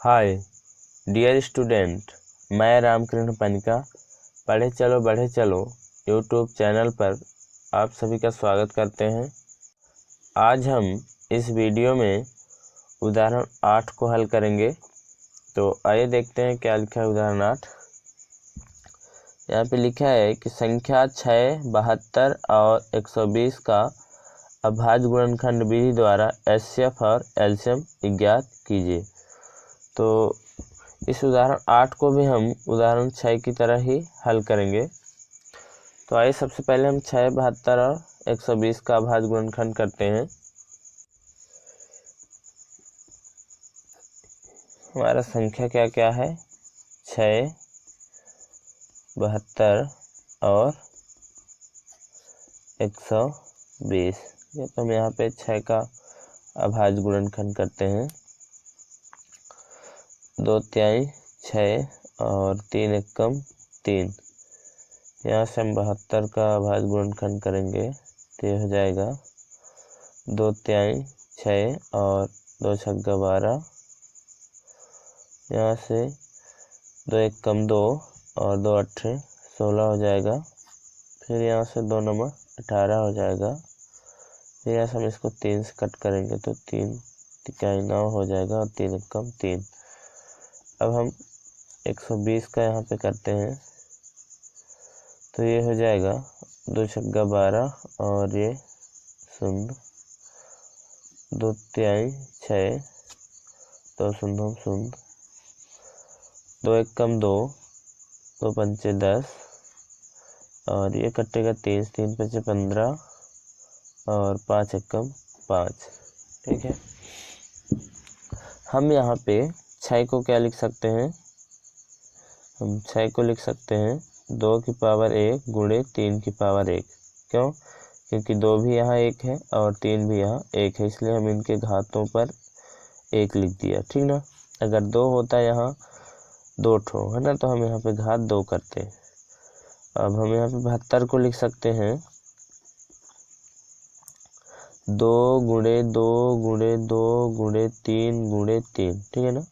Hi dear student, मैं रामकृष्ण पनिका पढ़े चलो बढ़े चलो यूट्यूब चैनल पर आप सभी का स्वागत करते हैं। आज हम इस वीडियो में उदाहरण 8 को हल करेंगे। तो आइए देखते हैं क्या लिखा है उदाहरण 8। यहाँ पे लिखा है कि संख्या 6, 72 और 120 का अभाज्य गुणनखंड विधि द्वारा एचसीएफ और एलसीएम ज्ञात कीजिए। तो इस उदाहरण 8 को भी हम उदाहरण 6 की तरह ही हल करेंगे। तो आइए सबसे पहले हम 6, 72 और 120 का अभाज्य गुणनखंड करते हैं। हमारा संख्या क्या क्या है? 6, 72 और 120। तो हम यहाँ पे 6 का अभाज्य गुणनखंड करते हैं। 2 तिहाई 6 और 3 एकम 3। यहाँ से हम 72 का अभाज्य गुणनखंड करेंगे तो ये हो जाएगा 2 तिहाई 6 और 2 छक्का 12। यहाँ से 2 एकम 2 और 2 अट्ठे 16 हो जाएगा। फिर यहाँ से 2 नंबर 18 हो जाएगा। फिर यहाँ से हम इसको 3 से कट करेंगे तो 3 तिहाई 9 हो जाएगा और 3 एकम 3। अब हम 120 का यहाँ पे करते हैं तो ये हो जाएगा 2 छक्का 12 और ये 0, 2 तिहाई 6, 2 शून्य 0, 2 एकम 2, 2 पंचे 10 और ये कटेगा 3, 3 पंचे 15 और 5 एकम 5। ठीक है, हम यहाँ पे 6 को क्या लिख सकते हैं? हम 6 को लिख सकते हैं 2 की पावर 1 गुणे 3 की पावर 1। क्यों? क्योंकि 2 भी यहाँ 1 है और 3 भी यहाँ 1 है, इसलिए हम इनके घातों पर 1 लिख दिया। ठीक ना? अगर 2 होता यहाँ 2 ठो है ना, तो हम यहाँ पे घात 2 करते। अब हम यहाँ पे 72 को लिख सकते हैं 2 गुणे 2 गुणे 2 गुणे 3 गुणे 3। ठीक है ना?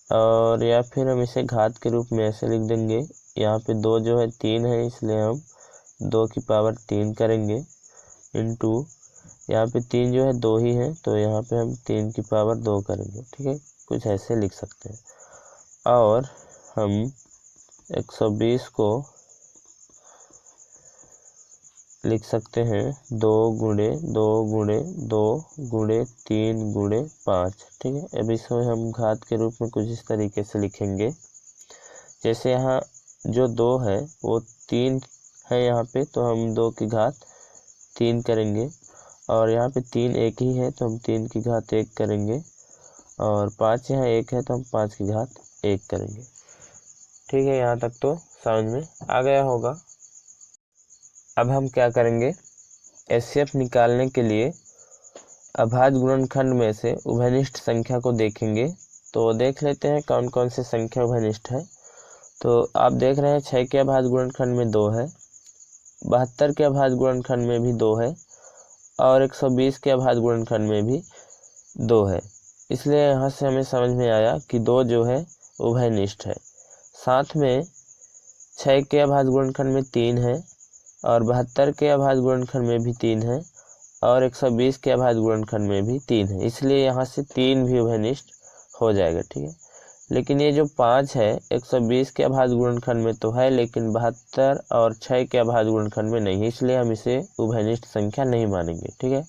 और या फिर हम इसे घात के रूप में ऐसे लिख देंगे। यहाँ पे 2 जो है 3 है, इसलिए हम 2 की पावर 3 करेंगे इंटू यहाँ पे 3 जो है 2 ही है, तो यहाँ पे हम 3 की पावर 2 करेंगे। ठीक है, कुछ ऐसे लिख सकते हैं। और हम 120 को लिख सकते हैं 2 गुणे 2 गुणे 2 गुणे 3 गुणे 5। ठीक है, अब इसको हम घात के रूप में कुछ इस तरीके से लिखेंगे। जैसे यहाँ जो 2 है वो 3 है यहाँ पे, तो हम 2 की घात 3 करेंगे। और यहाँ पे 3 एक ही है, तो हम 3 की घात 1 करेंगे। और 5 यहाँ 1 है, तो हम 5 की घात 1 करेंगे। ठीक है, यहाँ तक तो समझ में आ गया होगा। अब हम क्या करेंगे? एचसीएफ निकालने के लिए अभाज्य गुणनखंड में से उभयनिष्ठ संख्या को देखेंगे। तो देख लेते हैं कौन कौन सी संख्या उभयनिष्ठ है। तो आप देख रहे हैं 6 के अभाज्य गुणनखंड में 2 है, 72 के अभाज्य गुणनखंड में भी 2 है और 120 के अभाज्य गुणनखंड में भी 2 है। इसलिए यहाँ से हमें समझ में आया कि 2 जो है उभयनिष्ठ है। साथ में 6 के अभाज्य गुणनखंड में 3 है और 72 के अभाज्य गुणनखंड में भी 3 है और 120 के अभाज्य गुणनखंड में भी 3 है। इसलिए यहाँ से 3 भी उभयनिष्ठ हो जाएगा। ठीक है, लेकिन ये जो 5 है 120 के अभाज्य गुणनखंड में तो है, लेकिन 72 और 6 के अभाज्य गुणनखंड में नहीं है, इसलिए हम इसे उभयनिष्ठ संख्या नहीं मानेंगे। ठीक है,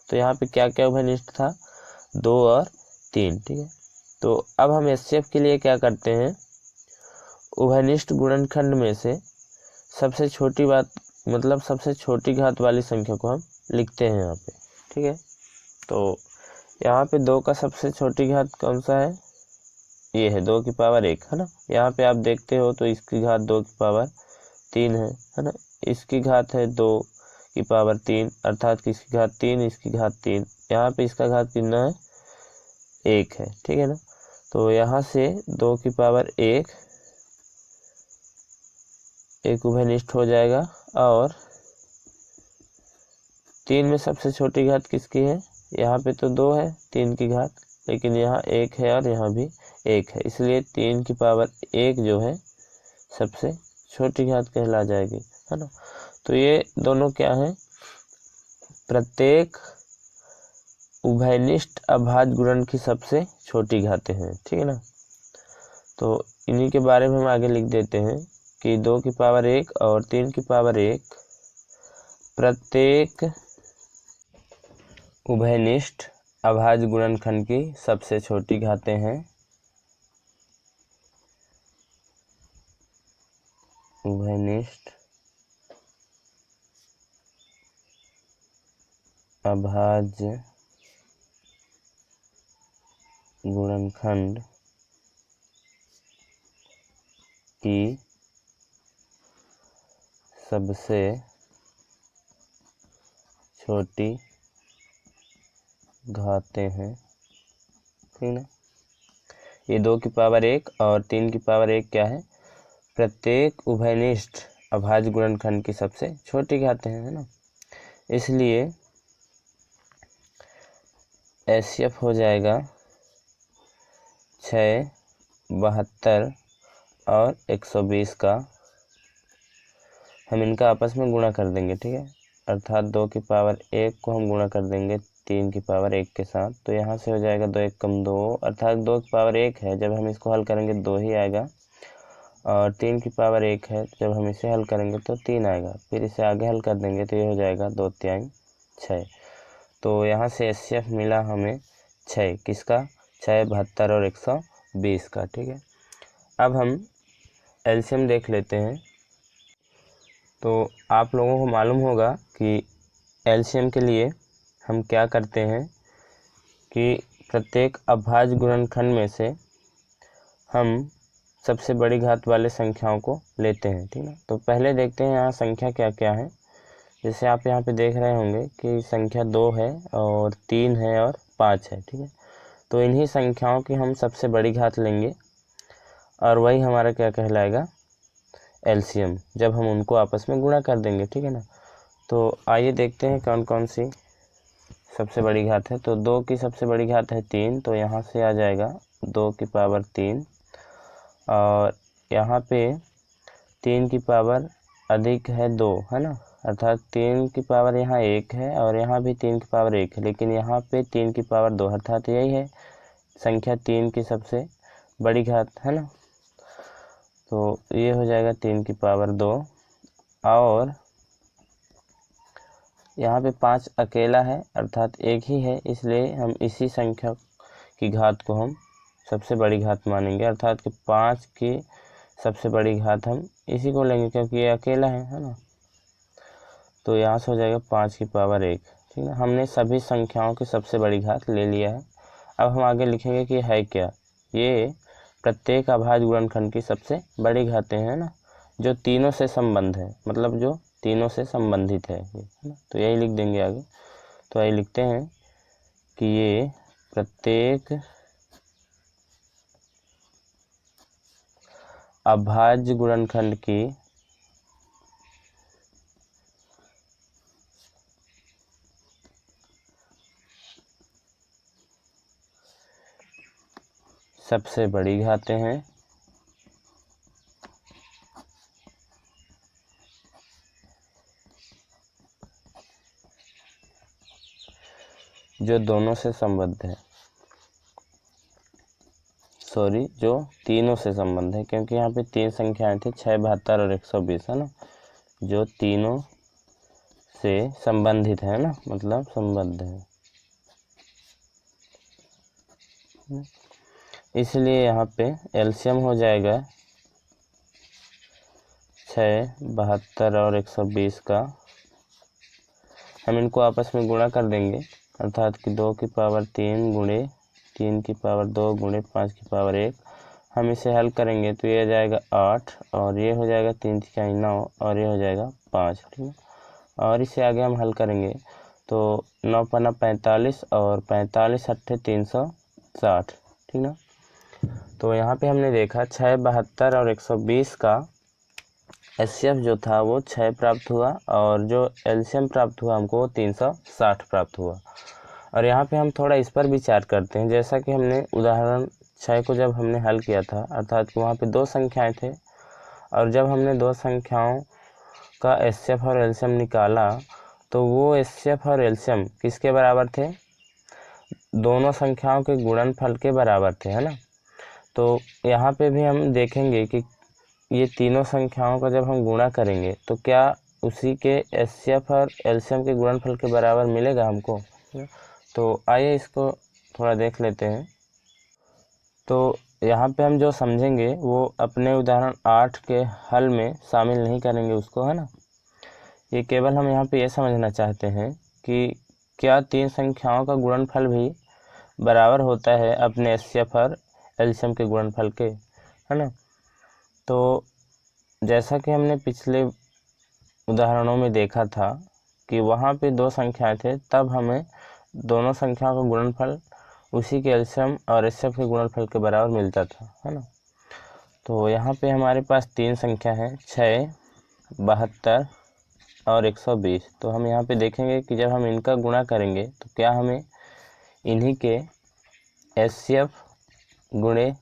तो यहाँ पे क्या क्या उभयनिष्ठ था? 2 और 3। ठीक है, तो अब हम एचसीएफ के लिए क्या करते हैं? उभयनिष्ठ गुणनखंड में से सबसे छोटी बात मतलब सबसे छोटी घात वाली संख्या को हम लिखते हैं यहाँ पे। ठीक है, तो यहाँ पे 2 का सबसे छोटी घात कौन सा है? ये है 2 की पावर 1 है ना। यहाँ पे आप देखते हो तो इसकी घात 2 की पावर 3 है ना। इसकी घात है 2 की पावर 3, अर्थात कि इसकी घात 3, इसकी घात 3। यहाँ पे इसका घात कितना है? 1 है। ठीक है ना, तो यहाँ से 2 की पावर 1 एक उभयनिष्ठ हो जाएगा। और 3 में सबसे छोटी घात किसकी है? यहाँ पे तो 2 है, 3 की घात लेकिन यहाँ 1 है और यहाँ भी 1 है, इसलिए 3 की पावर 1 जो है सबसे छोटी घात कहला जाएगी, है ना। तो ये दोनों क्या है, प्रत्येक उभयनिष्ठ अभाज्य गुणन की सबसे छोटी घातें हैं, ठीक है ना। तो इन्हीं के बारे में हम आगे लिख देते हैं कि 2 की पावर 1 और 3 की पावर 1 प्रत्येक उभयनिष्ठ अभाज्य गुणनखंड की सबसे छोटी घातें हैं। उभयनिष्ठ अभाज्य गुणनखंड की सबसे छोटी घातें हैं, ठीक ना। ये 2 की पावर 1 और 3 की पावर 1 क्या है, प्रत्येक उभयनिष्ठ अभाज्य गुणनखंड की सबसे छोटी घातें हैं, है ना। इसलिए HCF हो जाएगा 6, 72 और 120 का, हम इनका आपस में गुणा कर देंगे, ठीक है। अर्थात 2 की पावर 1 को हम गुणा कर देंगे 3 की पावर 1 के साथ, तो यहाँ से हो जाएगा 2 1 कम 2, अर्थात 2 की पावर 1 है, जब हम इसको हल करेंगे 2 ही आएगा, और 3 की पावर 1 है, जब हम इसे हल करेंगे तो 3 आएगा, फिर इसे आगे हल कर देंगे तो ये हो जाएगा 2 3 6। तो यहाँ से HCF मिला हमें 6, किसका, 6, 72 और 120 का, ठीक है। अब हम LCM देख लेते हैं। तो आप लोगों को मालूम होगा कि LCM के लिए हम क्या करते हैं कि प्रत्येक अभाज्य गुणनखंड में से हम सबसे बड़ी घात वाले संख्याओं को लेते हैं, ठीक है। तो पहले देखते हैं यहाँ संख्या क्या क्या है। जैसे आप यहाँ पे देख रहे होंगे कि संख्या 2 है और 3 है और 5 है, ठीक है। तो इन्हीं संख्याओं की हम सबसे बड़ी घात लेंगे और वही हमारा क्या कहलाएगा, LCM, जब हम उनको आपस में गुणा कर देंगे, ठीक है ना। तो आइए देखते हैं कौन कौन सी सबसे बड़ी घात है। तो 2 की सबसे बड़ी घात है 3, तो यहाँ से आ जाएगा 2 की पावर 3, और यहाँ पे 3 की पावर अधिक है 2, है ना, अर्थात 3 की पावर यहाँ 1 है और यहाँ भी 3 की पावर 1 है, लेकिन यहाँ पे 3 की पावर 2, अर्थात यही है संख्या 3 की सबसे बड़ी घात, है ना। तो ये हो जाएगा 3 की पावर 2, और यहाँ पे 5 अकेला है, अर्थात एक ही है, इसलिए हम इसी संख्या की घात को हम सबसे बड़ी घात मानेंगे, अर्थात कि 5 की सबसे बड़ी घात हम इसी को लेंगे क्योंकि ये अकेला है ना। तो यहाँ से हो जाएगा 5 की पावर 1, ठीक है। हमने सभी संख्याओं की सबसे बड़ी घात ले लिया है। अब हम आगे लिखेंगे कि है क्या, ये प्रत्येक अभाज्य गुणनखंड की सबसे बड़ी घातें हैं ना, जो तीनों से संबंध है, मतलब जो तीनों से संबंधित है ना। तो यही लिख देंगे आगे। तो यही लिखते हैं कि ये प्रत्येक अभाज्य गुणनखंड की सबसे बड़ी घातें हैं, जो दोनों से संबद्ध है, सॉरी, जो तीनों से संबंध है, क्योंकि यहाँ पे 3 संख्याएं थी, 6, 72 और 120, है ना, जो तीनों से संबंधित है ना, मतलब संबद्ध है। इसलिए यहाँ पे LCM हो जाएगा 6, 72 और 120 का, हम इनको आपस में गुणा कर देंगे, अर्थात कि 2 की पावर 3 गुणे 3 की पावर 2 गुणे 5 की पावर 1, हम इसे हल करेंगे तो ये आ जाएगा 8, और ये हो जाएगा 3 3 9, और ये हो जाएगा 5, ठीक है। और इसे आगे हम हल करेंगे तो 9 पन्ना 45 और 45 अट्ठे 360, ठीक ना। तो यहाँ पे हमने देखा 6, 72 और 120 का HCF जो था वो 6 प्राप्त हुआ, और जो LCM प्राप्त हुआ हमको 360 प्राप्त हुआ। और यहाँ पे हम थोड़ा इस पर विचार करते हैं। जैसा कि हमने उदाहरण 6 को जब हमने हल किया था, अर्थात कि वहाँ पे 2 संख्याएं थे और जब हमने 2 संख्याओं का एचसीएफ और एलसीएम निकाला तो वो एचसीएफ और एलसीएम किसके बराबर थे? दोनों संख्याओं के गुणनफल के बराबर थे, है ना। तो यहाँ पे भी हम देखेंगे कि ये तीनों संख्याओं का जब हम गुणा करेंगे तो क्या उसी के एचसीएफ और एलसीएम के गुणनफल के बराबर मिलेगा हमको। तो आइए इसको थोड़ा देख लेते हैं। तो यहाँ पे हम जो समझेंगे वो अपने उदाहरण 8 के हल में शामिल नहीं करेंगे उसको, है ना। ये केवल हम यहाँ पे ये समझना चाहते हैं कि क्या 3 संख्याओं का गुणनफल भी बराबर होता है अपने एचसीएफ और एलसीएम के गुणनफल के, है ना। तो जैसा कि हमने पिछले उदाहरणों में देखा था कि वहाँ पे 2 संख्याएं थे, तब हमें दोनों संख्याओं का गुणनफल उसी के एलसीएम और एचसीएफ के गुणनफल के बराबर मिलता था, है ना। तो यहाँ पे हमारे पास 3 संख्या है, 6, 72 और 120। तो हम यहाँ पे देखेंगे कि जब हम इनका गुणा करेंगे तो क्या हमें इन्हीं के एचसीएफ गुणे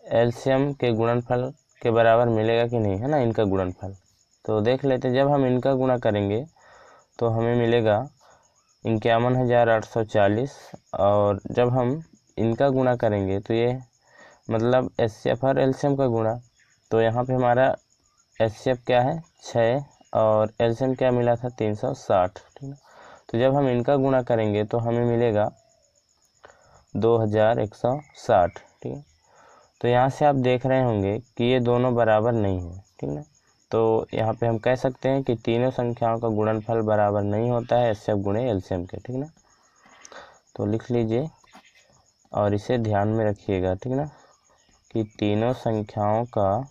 एलसीएम के गुणनफल के बराबर मिलेगा कि नहीं, है ना, इनका गुणनफल। तो देख लेते हैं, जब हम इनका गुणा करेंगे तो हमें मिलेगा 51,840 और जब हम इनका गुणा करेंगे तो ये मतलब एचसीएफ और एलसीएम का गुणा। तो यहाँ पे हमारा एचसीएफ क्या है 6 और एलसीएम क्या मिला था 360, ठीक है। तो जब हम इनका गुणा करेंगे तो हमें मिलेगा 2160, ठीक है। तो यहाँ से आप देख रहे होंगे कि ये दोनों बराबर नहीं है, ठीक है। तो यहाँ पे हम कह सकते हैं कि तीनों संख्याओं का गुणनफल बराबर नहीं होता है एचसीएफ गुणे एलसीएम के, ठीक है ना। तो लिख लीजिए और इसे ध्यान में रखिएगा, ठीक है ना, कि तीनों संख्याओं का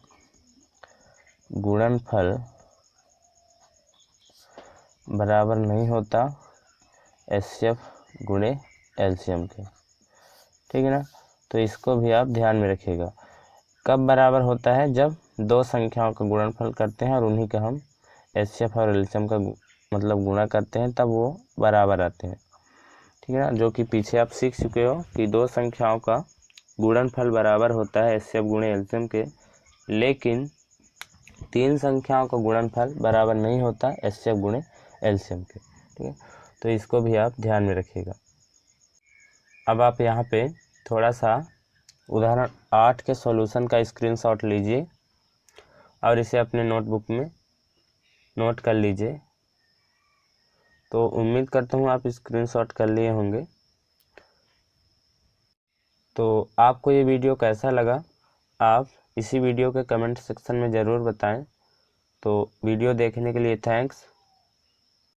गुणनफल बराबर नहीं होता एचसीएफ गुणे एलसीएम के, ठीक है ना। तो इसको भी आप ध्यान में रखिएगा। कब बराबर होता है? जब 2 संख्याओं का गुणनफल करते हैं और उन्हीं का हम एचसीएफ और एलसीएम का मतलब गुणा करते हैं, तब वो बराबर आते हैं, ठीक है ना। जो कि पीछे आप सीख चुके हो कि 2 संख्याओं का गुणनफल बराबर होता है एचसीएफ गुणे एलसीएम के, लेकिन 3 संख्याओं का गुणनफल बराबर नहीं होता एचसीएफ गुणे एलसीएम के, ठीक है। तो इसको भी आप ध्यान में रखिएगा। अब आप यहाँ पे थोड़ा सा उदाहरण 8 के सॉल्यूशन का स्क्रीनशॉट लीजिए और इसे अपने नोटबुक में नोट कर लीजिए। तो उम्मीद करता हूँ आप स्क्रीनशॉट कर लिए होंगे। तो आपको ये वीडियो कैसा लगा आप इसी वीडियो के कमेंट सेक्शन में ज़रूर बताएं। तो वीडियो देखने के लिए थैंक्स।